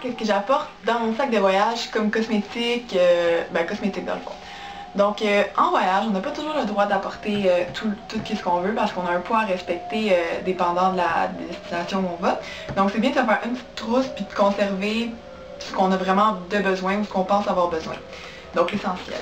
qu'est-ce que j'apporte dans mon sac de voyage comme cosmétique, cosmétique dans le fond. Donc en voyage, on n'a pas toujours le droit d'apporter tout ce qu'on veut parce qu'on a un poids à respecter dépendant de la destination où on va. Donc c'est bien de se faire une petite trousse puis de conserver ce qu'on a vraiment de besoin ou ce qu'on pense avoir besoin. Donc l'essentiel.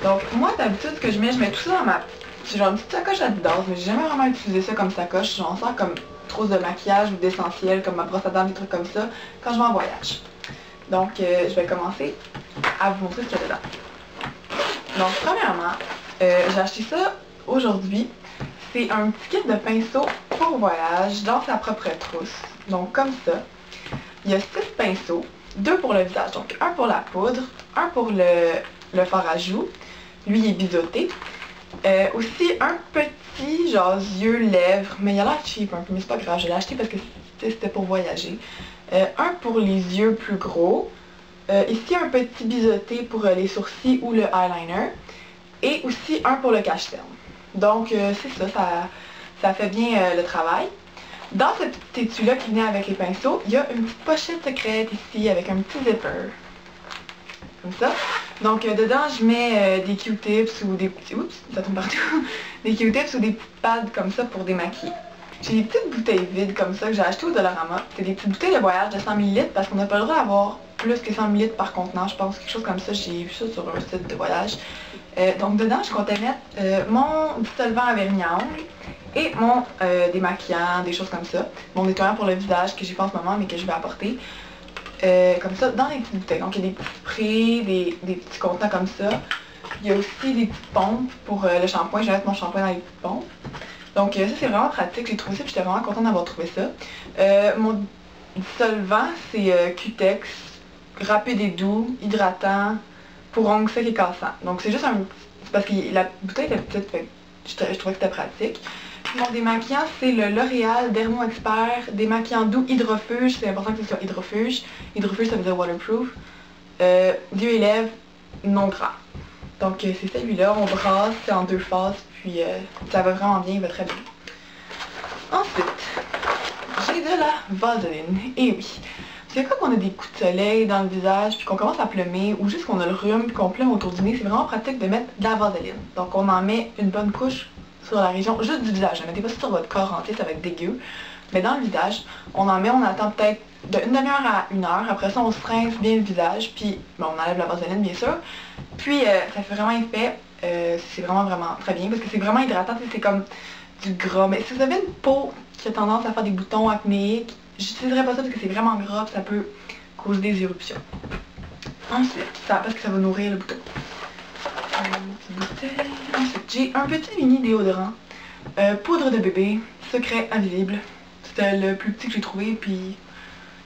Donc moi d'habitude ce que je mets tout ça dans ma... C'est genre une petite sacoche à Adidas, mais j'ai jamais vraiment utilisé ça comme sacoche. J'en sers comme trousse de maquillage ou d'essentiel, comme ma brosse à dents, des trucs comme ça, quand je vais en voyage. Donc je vais commencer à vous montrer ce qu'il y a dedans. Donc premièrement, j'ai acheté ça aujourd'hui. C'est un petit kit de pinceaux pour voyage dans sa propre trousse. Donc comme ça. Il y a 6 pinceaux, 2 pour le visage, donc un pour la poudre, un pour le fard à joues. Lui il est biseauté. Aussi un petit genre yeux, lèvres, mais il a l'air cheap un peu, mais c'est pas grave, je l'ai acheté parce que c'était pour voyager. Un pour les yeux plus gros. Ici un petit biseauté pour les sourcils ou le eyeliner. Et aussi un pour le cache-cerne. Donc c'est ça fait bien le travail. Dans ce petit étui-là qui venait avec les pinceaux, il y a une petite pochette secrète ici avec un petit zipper. Comme ça. Donc dedans je mets des Q-tips ou des petits... Oups, ça tombe partout. Des Q-tips ou des petites pads comme ça pour démaquiller. J'ai des petites bouteilles vides comme ça que j'ai achetées au Dollarama. C'est des petites bouteilles de voyage de 100 ml parce qu'on n'a pas le droit d'avoir plus que 100 ml par contenant, je pense, quelque chose comme ça. J'ai vu ça sur un site de voyage. Donc dedans, je comptais mettre mon dissolvant à vernis à ongles et mon démaquillant, des choses comme ça. Mon nettoyant pour le visage que j'ai pas en ce moment mais que je vais apporter. Comme ça, dans les petites bouteilles. Donc il y a des petits sprays, des petits contenants comme ça. Il y a aussi des petites pompes pour le shampoing. Je vais mettre mon shampoing dans les petites pompes. Donc ça c'est vraiment pratique, j'ai trouvé ça et j'étais vraiment contente d'avoir trouvé ça. Mon dissolvant c'est Cutex, rapide et doux, hydratant, pour ongles secs et cassants. Donc c'est juste un... C'est parce que la bouteille était petite, fait que je trouvais que c'était pratique. Mon démaquillant c'est le L'Oréal Dermo Expert démaquillant doux hydrofuge, c'est important que ce soit hydrofuge. Hydrofuge ça veut dire waterproof. Yeux et lèvres non gras. Donc c'est celui-là, on brasse, c'est en 2 phases, puis ça va vraiment bien, il va très bien. Ensuite, j'ai de la vaseline. Et oui, c'est quand on a des coups de soleil dans le visage, puis qu'on commence à plumer, ou juste qu'on a le rhume, puis qu'on plume autour du nez, c'est vraiment pratique de mettre de la vaseline. Donc on en met une bonne couche sur la région, juste du visage, ne mettez pas ça sur votre corps entier, ça va être dégueu. Mais dans le visage, on en met, on attend peut-être de 1 demi-heure à 1 heure. Après ça, on se rince bien le visage, puis bon, on enlève la vaseline bien sûr. Puis ça fait vraiment effet, c'est vraiment très bien parce que c'est vraiment hydratant, c'est comme du gras. Mais si vous avez une peau qui a tendance à faire des boutons acnéiques, j'utiliserai pas ça parce que c'est vraiment gras, ça peut causer des éruptions. Ensuite, parce que ça va nourrir le bouton. Ensuite, j'ai un petit mini déodorant, poudre de bébé, secret invisible. C'était le plus petit que j'ai trouvé, puis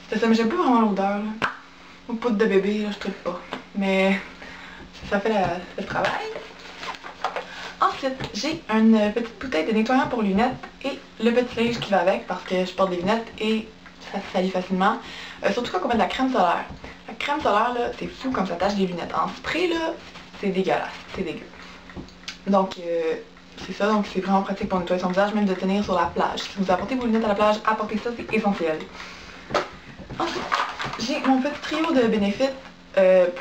c'était ça, mais j'aime pas vraiment l'odeur. Poudre de bébé, là, je trouve pas. Mais ça fait le travail. Ensuite, j'ai une petite bouteille de nettoyant pour lunettes et le petit linge qui va avec parce que je porte des lunettes et ça se salit facilement. Surtout quand on met de la crème solaire. La crème solaire, là, c'est fou comme ça tâche des lunettes. En spray, là, c'est dégueulasse, c'est dégueu. Donc, c'est ça, donc c'est vraiment pratique pour nettoyer son visage, même de tenir sur la plage. Si vous apportez vos lunettes à la plage, apportez ça, c'est essentiel. Ensuite, j'ai mon petit trio de Benefit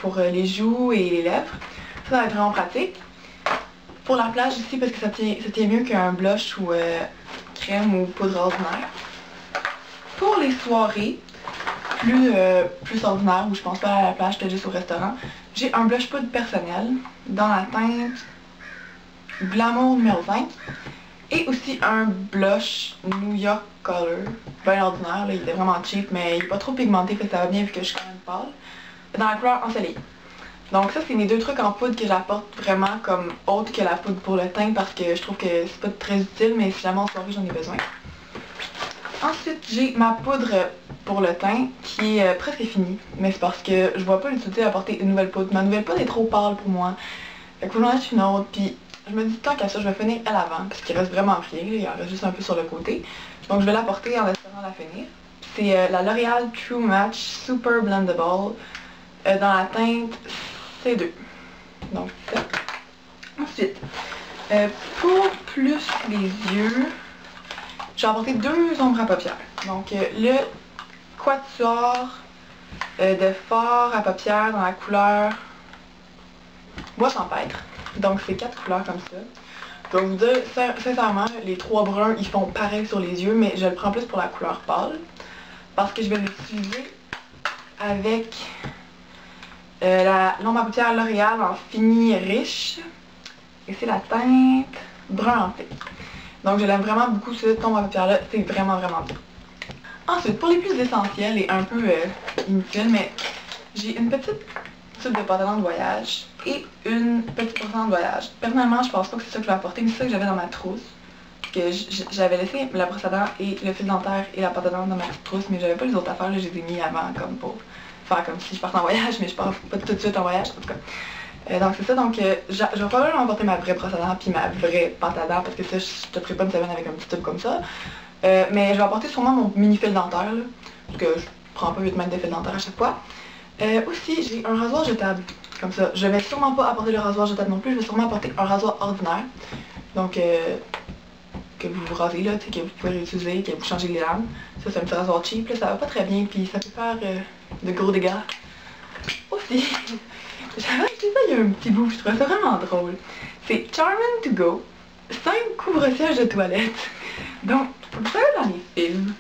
pour les joues et les lèvres. Ça va être vraiment pratique. Pour la plage ici, parce que ça tient mieux qu'un blush ou crème ou poudre ordinaire. Pour les soirées plus ordinaires, où je pense pas à la plage, peut-être juste au restaurant, j'ai un blush poudre personnel dans la teinte Glamour numéro 5. Et aussi un blush New York Color, bien ordinaire, là, il est vraiment cheap, mais il est pas trop pigmenté, fait que ça va bien vu que je suis quand même pâle. Dans la couleur ensoleillée. Donc ça, c'est mes 2 trucs en poudre que j'apporte vraiment comme autre que la poudre pour le teint parce que je trouve que c'est pas très utile, mais si jamais en soirée, j'en ai besoin. Ensuite, j'ai ma poudre pour le teint qui est presque finie, mais c'est parce que je vois pas l'utilité d'apporter une nouvelle poudre. Ma nouvelle poudre est trop pâle pour moi. Fait que j'en achète une autre, puis je me dis tant qu'à ça, je vais finir à l'avant, parce qu'il reste vraiment rien, il en reste juste un peu sur le côté. Donc je vais l'apporter en espérant la finir. C'est la L'Oréal True Match Super Blendable dans la teinte C2. Donc ça. Ensuite, pour plus les yeux, j'ai apporté 2 ombres à paupières. Donc le Quatuor de fard à paupières dans la couleur bois champêtre. Donc c'est 4 couleurs comme ça. Donc vous dire, sincèrement, les 3 bruns, ils font pareil sur les yeux, mais je le prends plus pour la couleur pâle. Parce que je vais l'utiliser avec la l'ombre à paupières L'Oréal en fini riche. Et c'est la teinte brun en fait. Donc je l'aime vraiment beaucoup ce ton à paupières là, c'est vraiment bien. Ensuite, pour les plus essentiels et un peu inutiles, mais j'ai une petite tube de pantalon de voyage et une petite brosse à dents de voyage. Personnellement, je pense pas que c'est ça que je vais apporter, mais c'est ça que j'avais dans ma trousse. Que j'avais laissé la brosse à dents et le fil dentaire et la pâte à dents dans ma petite trousse, mais j'avais pas les autres affaires, là, je les ai mis avant comme pour faire comme si je partais en voyage, mais je pars pas tout de suite en voyage en tout cas. Donc c'est ça, donc je vais probablement emporter ma vraie brosse à dents puis ma vraie pâte à dents parce que ça, je te ferai pas une semaine avec un petit tube comme ça. Mais je vais apporter sûrement mon mini fil dentaire, là, parce que je prends pas 8 mètres de fil dentaire à chaque fois. Aussi, j'ai un rasoir jetable, comme ça. Je vais sûrement pas apporter le rasoir jetable non plus, je vais sûrement apporter un rasoir ordinaire. Donc, que vous vous rasez là, que vous pouvez réutiliser, que vous changez les lames. Ça, c'est un petit rasoir cheap, là, ça va pas très bien, puis ça peut faire de gros dégâts. Aussi, j'avais acheté ça il y a un petit bout, je trouvais ça vraiment drôle. C'est Charmin to Go, 5 couvre-sièges de toilette. Donc, vous savez dans les films,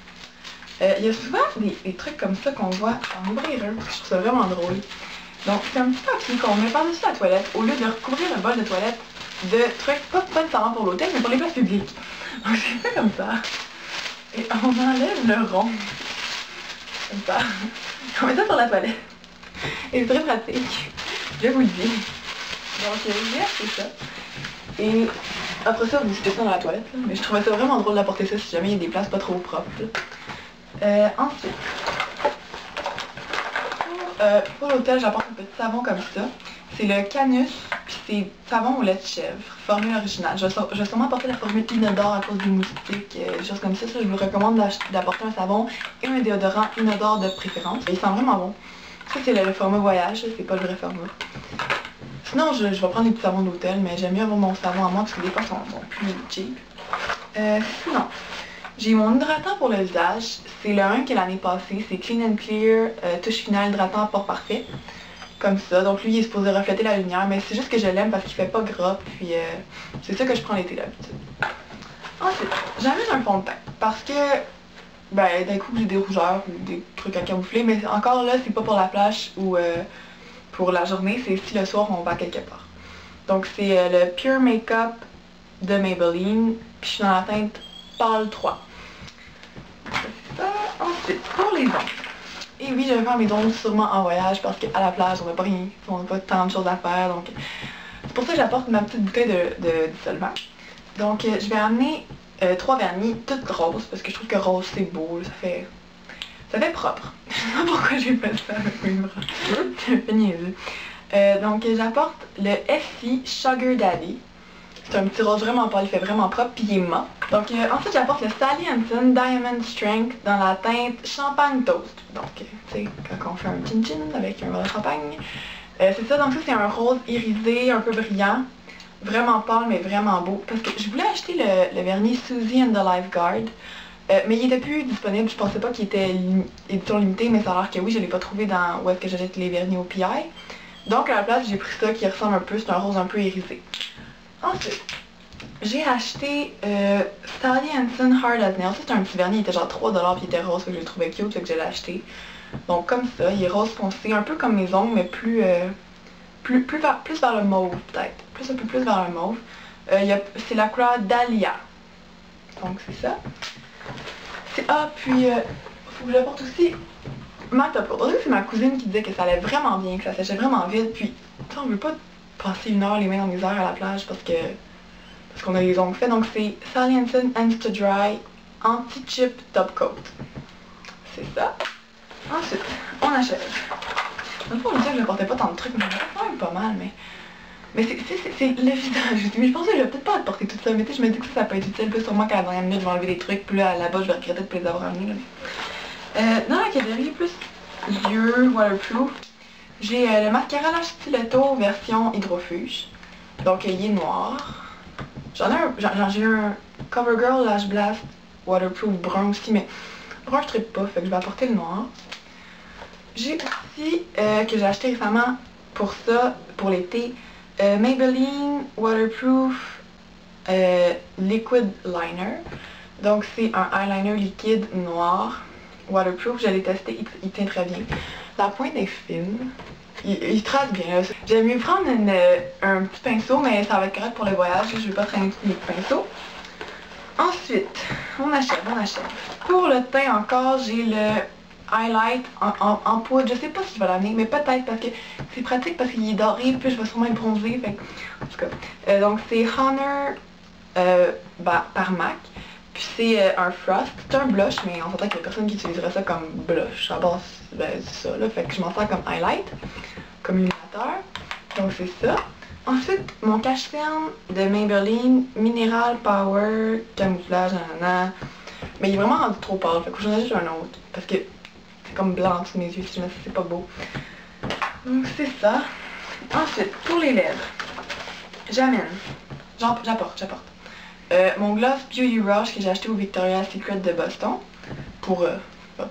il y a souvent des trucs comme ça qu'on voit en ouvrir un, je trouve ça vraiment drôle. Donc, c'est un petit papier qu'on met par-dessus la toilette, au lieu de recouvrir le bol de toilette de trucs, pas nécessairement pour l'hôtel, mais pour les places publiques. Donc, j'ai fait comme ça. Et on enlève le rond. Comme ça. On met ça sur la toilette. Et c'est très pratique. Je vous le dis. Donc, j'ai acheté ça. Et après ça, vous jetez ça dans la toilette. Là. Mais je trouvais ça vraiment drôle d'apporter ça si jamais il y a des places pas trop propres. Ensuite, pour l'hôtel, j'apporte un petit savon comme ça. C'est le Canus, puis c'est savon au lait de chèvre, formule originale. Je vais sûrement apporter la formule inodore à cause des moustiques, des choses comme ça. Je vous recommande d'apporter un savon et un déodorant inodore de préférence. Il sent vraiment bon. Ça, c'est le format voyage, c'est pas le vrai format. Sinon, je vais prendre des petits savons d'hôtel, mais j'aime mieux avoir mon savon à moi parce que des fois, ils sont plus cheap. Sinon, j'ai mon hydratant pour le visage. C'est le 1 qui est l'année passée. C'est Clean and Clear, touche finale hydratant port parfait. Comme ça. Donc lui, il est supposé refléter la lumière, mais c'est juste que je l'aime parce qu'il fait pas gras. Puis c'est ça que je prends l'été d'habitude. Ensuite, j'amène un fond de teint. Parce que, ben, d'un coup, j'ai des rougeurs ou des trucs à camoufler. Mais encore là, c'est pas pour la plage ou pour la journée. C'est si le soir, on va quelque part. Donc c'est le Pure Makeup de Maybelline. Puis je suis dans la teinte Pâle 3. C'est ça. Ensuite, pour les ongles. Et oui, je vais faire mes ongles sûrement en voyage parce qu'à la plage, on n'a pas rien, on n'a pas tant de choses à faire. Donc, c'est pour ça que j'apporte ma petite bouteille de dissolvant. Donc, je vais amener 3 vernis, toutes roses, parce que je trouve que rose c'est beau, ça fait propre. Je sais pas pourquoi j'ai fait ça avec mes bras. C'est un peu niaiseux. Donc, j'apporte le SC Sugar Daddy. C'est un petit rose vraiment pâle, il fait vraiment propre, puis il est mat. Donc ensuite j'apporte le Sally Hansen Diamond Strength dans la teinte Champagne Toast. Donc, tu sais, quand on fait un chin-chin avec un verre de champagne. C'est ça, donc ça c'est un rose irisé, un peu brillant. Vraiment pâle, mais vraiment beau. Parce que je voulais acheter le vernis Susie and the Lifeguard. Mais il était plus disponible, je pensais pas qu'il était édition limitée, mais ça a l'air que oui, je l'ai pas trouvé dans où est-ce que j'achète les vernis au PI. Donc à la place, j'ai pris ça qui ressemble un peu, c'est un rose un peu irisé. Ensuite, j'ai acheté Sally Hansen Hard as Nails. C'est un petit vernis, il était genre 3$ puis il était rose, que je le trouvais cute, fait que je l'ai acheté. Donc comme ça, il est rose foncé, un peu comme mes ongles, mais plus vers le mauve peut-être. Un peu plus vers le mauve. C'est la couleur Dahlia. Donc c'est ça. Puis faut que j'apporte aussi ma top coat. C'est ma cousine qui disait que ça allait vraiment bien, que ça séchait vraiment vite, puis on veut pas passer 1 heure les mains dans les airs à la plage parce qu'on a les ongles faits. Donc c'est Sally Hansen Insta Dry Anti-Chip Top Coat. C'est ça. Ensuite, on achève. Dans le fond, on me disait que je portais pas tant de trucs, mais j'en ai quand même pas mal, mais c'est le visage. Mais je pensais que je vais peut-être pas porter tout ça, mais tu sais, je me dis que ça peut être utile, plus sûrement qu'à la dernière minute, je vais enlever des trucs, puis là, là-bas, je vais regretter de plus les avoir amenés. Dans la catégorie plus yeux, waterproof, j'ai le mascara Lash Stiletto version hydrofuge. Donc il est noir. J'ai un CoverGirl Lash Blast waterproof brun aussi, mais brun je tripe pas, fait que je vais apporter le noir. J'ai aussi, que j'ai acheté récemment pour ça, pour l'été, Maybelline Waterproof Liquid Liner. Donc c'est un eyeliner liquide noir, waterproof, je l'ai testé, il tient très bien. La pointe est fine, il trace bien. J'aime mieux prendre un petit pinceau, mais ça va être correct pour le voyage, je vais pas traîner tous mes pinceaux. Ensuite, on achève. Pour le teint encore, j'ai le highlight en poudre. Je sais pas si je vais l'amener, mais peut-être parce que c'est pratique parce qu'il est doré, puis je vais sûrement être bronzée. Fait, en tout cas, donc c'est Honor par MAC. Puis c'est un frost. C'est un blush, mais on s'entend qu'il y a personne qui utiliserait ça comme blush. À base, c'est ça là. Fait que je m'en sers comme highlight, comme illuminateur. Donc c'est ça. Ensuite, mon cache-cerne de Maybelline Mineral Power Camouflage, nanana. Mais il est vraiment rendu trop pâle, fait que j'en ai juste un autre. Parce que c'est comme blanc sous mes yeux, si jamais c'est pas beau. Donc c'est ça. Ensuite, pour les lèvres, j'apporte. Mon gloss Beauty Rush que j'ai acheté au Victoria's Secret de Boston. Pour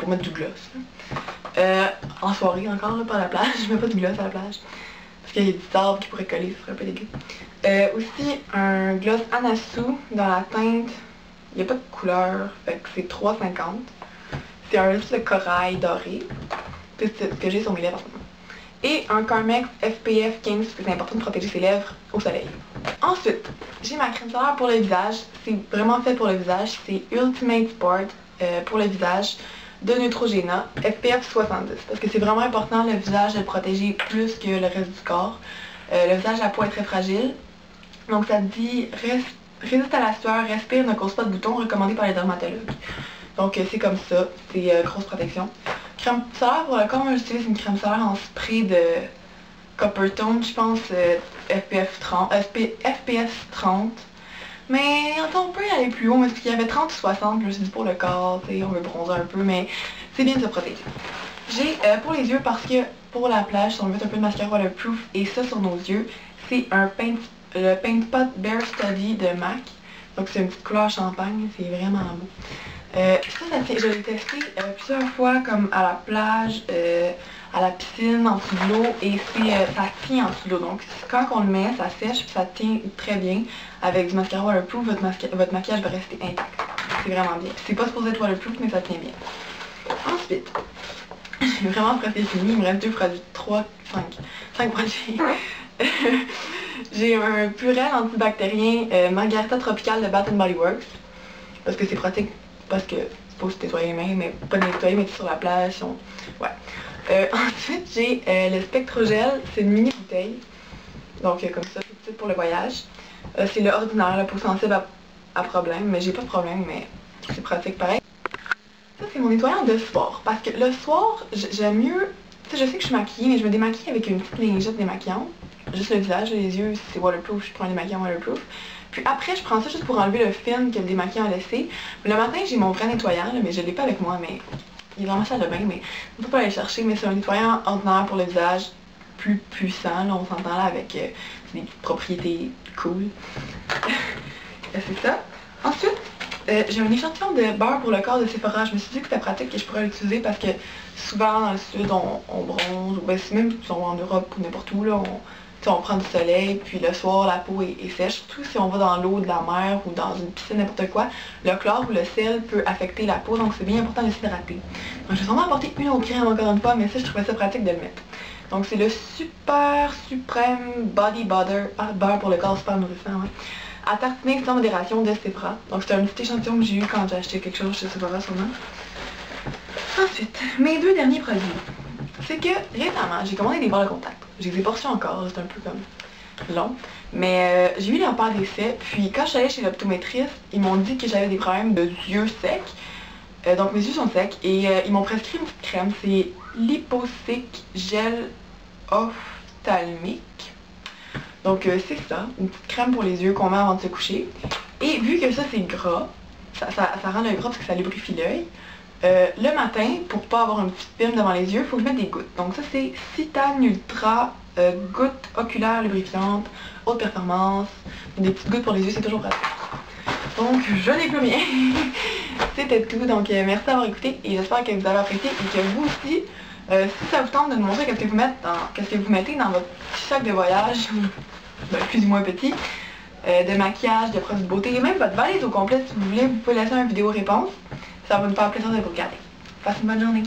mettre du gloss. En soirée encore, là, pas à la plage. Je mets pas du gloss à la plage. Parce qu'il y a des arbres qui pourraient coller, ce serait un peu dégueu. Aussi un gloss Anasu dans la teinte, il n'y a pas de couleur, fait que c'est 3,50. C'est un juste le corail doré. C'est ce que j'ai sur mes lèvres en ce moment. Et un Carmex SPF 15 parce que c'est important de protéger ses lèvres au soleil. Ensuite, j'ai ma crème solaire pour le visage. C'est vraiment fait pour le visage. C'est Ultimate Sport pour le visage de Neutrogena SPF 70 parce que c'est vraiment important le visage de le protéger plus que le reste du corps. Le visage, la peau est très fragile. Donc ça dit résiste à la sueur, respire, ne cause pas de boutons, recommandé par les dermatologues. Donc c'est comme ça, c'est grosse protection. Crème solaire pour le corps, moi j'utilise une crème solaire en spray de Coppertone, je pense, FPS 30. Mais on peut y aller plus haut, parce qu'il y avait 30 ou 60, je me suis dit pour le corps, on veut bronzer un peu, mais c'est bien de se protéger. J'ai pour les yeux, parce que pour la plage, on veut mettre un peu de mascara waterproof, et ça sur nos yeux, c'est le Paint Pot Bare Study de MAC. Donc c'est une petite couleur champagne, c'est vraiment beau. Je l'ai testé plusieurs fois, comme à la plage, à la piscine, en dessous de l'eau, et ça tient en dessous de l'eau. Donc quand on le met, ça sèche, puis ça tient très bien. Avec du mascara waterproof, votre maquillage va rester intact. C'est vraiment bien. C'est pas supposé être waterproof, mais ça tient bien. Ensuite, j'ai vraiment presque fini. Il me reste 5 produits. J'ai un purel antibactérien Margarita Tropical de Bath & Body Works. Parce que c'est pratique, parce que c'est pas aussi nettoyer les mains, mais pas nettoyer, mais sur la plage. Ouais. Ensuite, j'ai le Spectrogel, c'est une mini bouteille. Donc comme ça, c'est petit pour le voyage. C'est le ordinaire, la peau sensible à problème, mais j'ai pas de problème, mais c'est pratique pareil. Ça, c'est mon nettoyant de soir, parce que le soir, j'aime mieux, tu sais, je sais que je suis maquillée, mais je me démaquille avec une petite lingette démaquillante. Juste le visage, les yeux, c'est waterproof, je prends un démaquillant waterproof. Puis après, je prends ça juste pour enlever le film que le démaquillant a laissé. Le matin, j'ai mon vrai nettoyant, là, mais je l'ai pas avec moi, mais il est dans ma salle de bain, mais on peut pas aller chercher, mais c'est un nettoyant ordinaire pour le visage, plus puissant, là, on s'entend là avec des propriétés cool. C'est ça. Ensuite, j'ai un échantillon de beurre pour le corps de Sephora. Je me suis dit que c'était pratique et je pourrais l'utiliser parce que souvent dans le sud, on bronze, ou ben, même si on va en Europe ou n'importe où, là, on prend du soleil, puis le soir, la peau est sèche. Surtout si on va dans l'eau de la mer ou dans une piscine, n'importe quoi, le chlore ou le sel peut affecter la peau, donc c'est bien important de s'hydrater. Donc je vais sûrement apporter une autre crème encore une fois, mais ça, je trouvais ça pratique de le mettre. Donc c'est le Super Supreme Body Butter, beurre pour le corps super nourrissant, ouais, à tartiner sans modération de Sephora. Donc c'est un petit échantillon que j'ai eu quand j'ai acheté quelque chose chez Sephora sûrement. Ensuite, mes deux derniers produits. C'est que récemment, j'ai commandé des balles de contact. Je les ai pas reçus encore, c'est un peu comme long. Mais j'ai eu leur part d'essai, puis quand je suis allée chez l'optométriste, ils m'ont dit que j'avais des problèmes de yeux secs. Donc mes yeux sont secs et ils m'ont prescrit une petite crème, c'est Liposic Gel Ophtalmique. Donc c'est ça, une petite crème pour les yeux qu'on met avant de se coucher. Et vu que ça c'est gras, ça rend le gras parce que ça lubrifie l'œil. Le matin, pour pas avoir un petit film devant les yeux, il faut que je mette des gouttes. Donc ça c'est Citane Ultra gouttes oculaires lubrifiantes, haute performance. Des petites gouttes pour les yeux, c'est toujours pratique. Donc je n'ai plus rien. C'était tout. Donc merci d'avoir écouté et j'espère que vous avez apprécié et que vous aussi, Si ça vous tente de nous montrer qu'est-ce que vous mettez dans votre petit sac de voyage, ben, plus ou moins petit, de maquillage, de produits de beauté, et même votre valise au complet, si vous voulez, vous pouvez laisser une vidéo réponse. Ça va nous faire plaisir de vous regarder. Passez une bonne journée.